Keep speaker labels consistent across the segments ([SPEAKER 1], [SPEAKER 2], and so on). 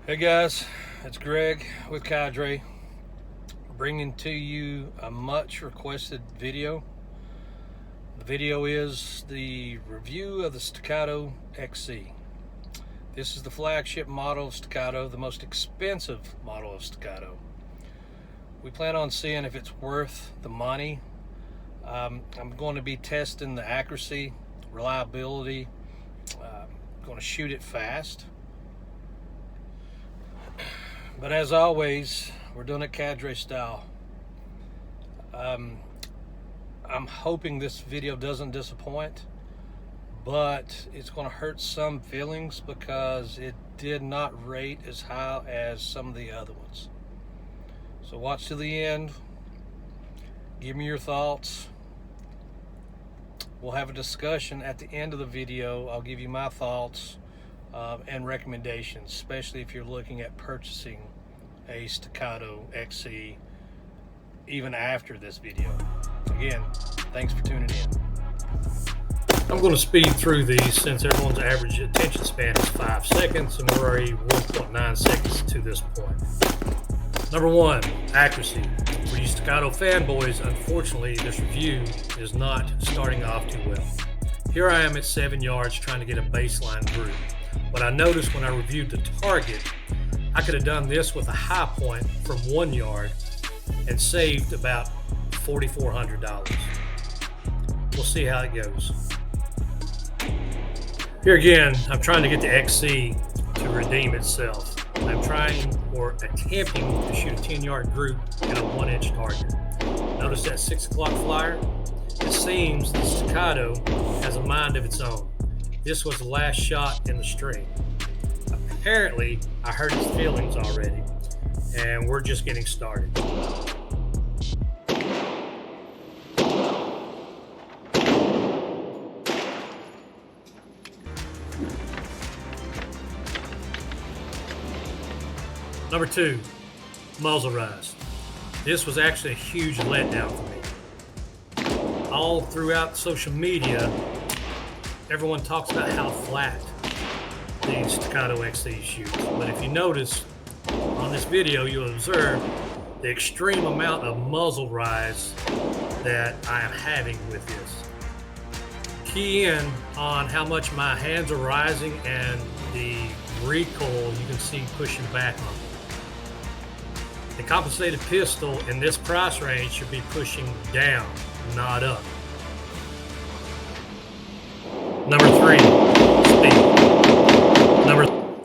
[SPEAKER 1] Hey guys, it's Greg with Cadre, bringing to you a much requested video. The video is the review of the Staccato XC. This is the flagship model of Staccato, the most expensive model of Staccato. We plan on seeing if it's worth the money. I'm going to be testing the accuracy, reliability. Going to shoot it fast. But as always, we're doing it Cadre style. I'm hoping this video doesn't disappoint, but it's going to hurt some feelings because it did not rate as high as some of the other ones. So watch to the end. Give me your thoughts. We'll have a discussion at the end of the video. I'll give you my thoughts and recommendations, especially if you're looking at purchasing a Staccato XC even after this video. Again, thanks for tuning in. I'm going to speed through these since everyone's average attention span is 5 seconds and we're already 1.9 seconds to this point. Number one, accuracy. For you Staccato fanboys, unfortunately this review is not starting off too well. Here I am at 7 yards trying to get a baseline group. But I noticed when I reviewed the target, I could have done this with a high point from 1 yard and saved about $4,400. We'll see how it goes. Here again, I'm trying to get the XC to redeem itself. I'm trying or attempting to shoot a 10-yard group in a 1-inch target. Notice that 6 o'clock flyer? It seems the Staccato has a mind of its own. This was the last shot in the string. Apparently, I hurt his feelings already, and we're just getting started. Number two, muzzle rise. This was actually a huge letdown for me. All throughout social media, everyone talks about how flat the Staccato XC shoots. But if you notice on this video, you'll observe the extreme amount of muzzle rise that I am having with this. Key in on how much my hands are rising and the recoil you can see pushing back on me. The compensated pistol in this price range should be pushing down, not up. Number three, speed.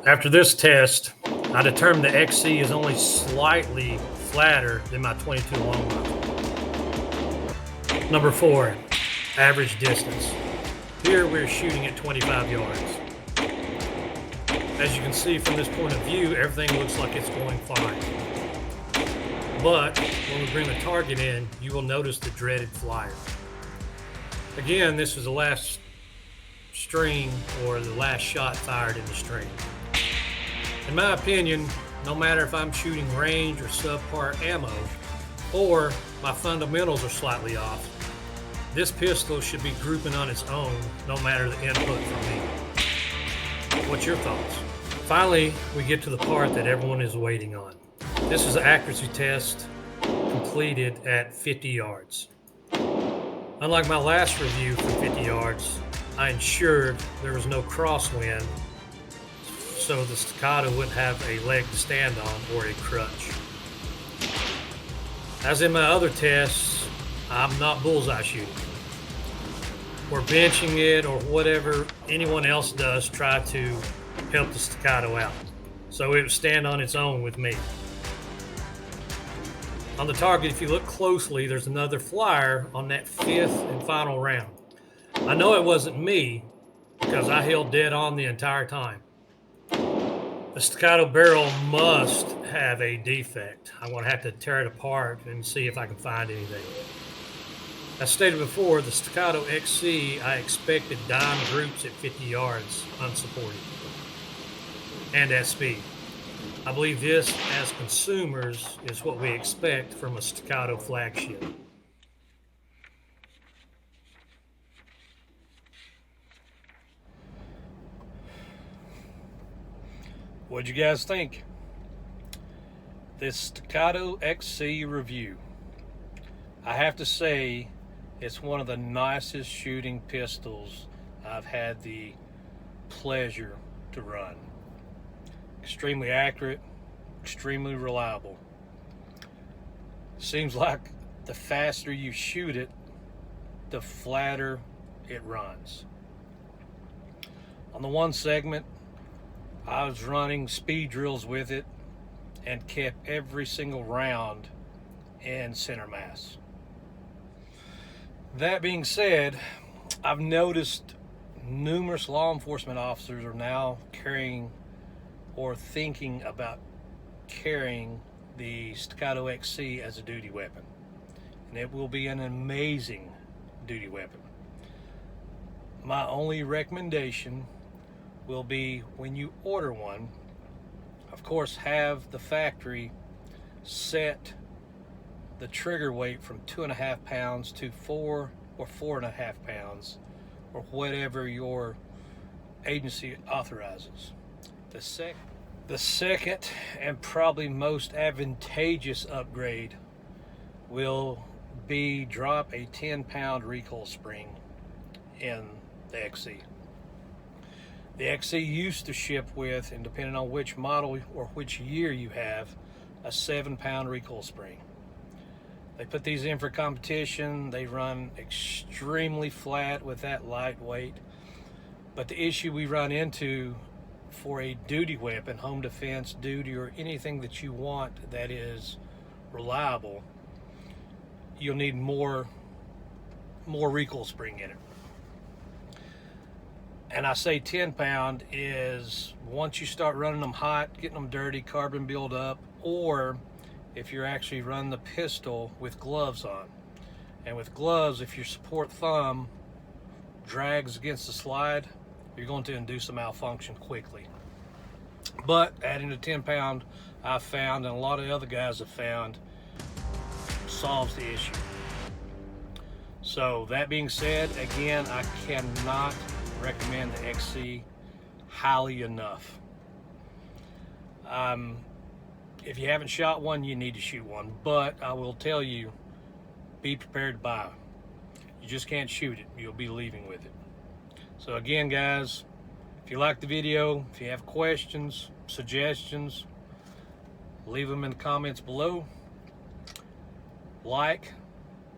[SPEAKER 1] After this test, I determined the XC is only slightly flatter than my 22 long rifle. Number four, average distance. Here we're shooting at 25 yards. As you can see from this point of view, everything looks like it's going fine. But when we bring the target in, you will notice the dreaded flyer. Again, this is the last string or the last shot fired in the string. In my opinion, no matter if I'm shooting range or subpar ammo or my fundamentals are slightly off, this pistol should be grouping on its own no matter the input from me. What's your thoughts? Finally, we get to the part that everyone is waiting on. This is an accuracy test completed at 50 yards. Unlike my last review from 50 yards, I ensured there was no crosswind so the Staccato wouldn't have a leg to stand on or a crutch. As in my other tests, I'm not bullseye shooting or benching it or whatever anyone else does try to help the Staccato out. So it would stand on its own with me. On the target, if you look closely, there's another flyer on that 5th and final round. I know it wasn't me because I held dead on the entire time. The Staccato barrel must have a defect. I'm going to have to tear it apart and see if I can find anything. As stated before, the Staccato XC, I expected dime groups at 50 yards unsupported and at speed. I believe this, as consumers, is what we expect from a Staccato flagship. What'd you guys think? This Staccato XC review. I have to say, it's one of the nicest shooting pistols I've had the pleasure to run. Extremely accurate, extremely reliable. Seems like the faster you shoot it, the flatter it runs. On the one segment, I was running speed drills with it and kept every single round in center mass. That being said, I've noticed numerous law enforcement officers are now carrying or thinking about carrying the Staccato XC as a duty weapon. And it will be an amazing duty weapon. My only recommendation will be, when you order one, of course, have the factory set the trigger weight from 2.5 pounds to 4 or 4.5 pounds, or whatever your agency authorizes. The second and probably most advantageous upgrade will be drop a 10-pound recoil spring in the XC. The XC used to ship with, and depending on which model or which year you have, a 7-pound recoil spring. They put these in for competition. They run extremely flat with that lightweight. But the issue we run into for a duty weapon, home defense, duty, or anything that you want that is reliable, you'll need more recoil spring in it. And I say 10-pound is once you start running them hot, getting them dirty, carbon build up, or if you're actually running the pistol with gloves on. And with gloves, if your support thumb drags against the slide, you're going to induce a malfunction quickly. But adding a 10-pound, I've found, and a lot of other guys have found, solves the issue. So that being said, again, I cannot recommend the XC highly enough. If you haven't shot one, you need to shoot one, but I will tell you, be prepared to buy. You just can't shoot it. You'll be leaving with it. So again, guys, if you like the video, if you have questions, suggestions, leave them in the comments below. Like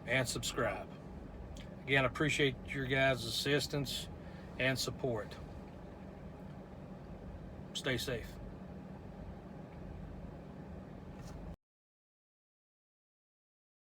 [SPEAKER 1] and subscribe. Again, I appreciate your guys' assistance and support. Stay safe.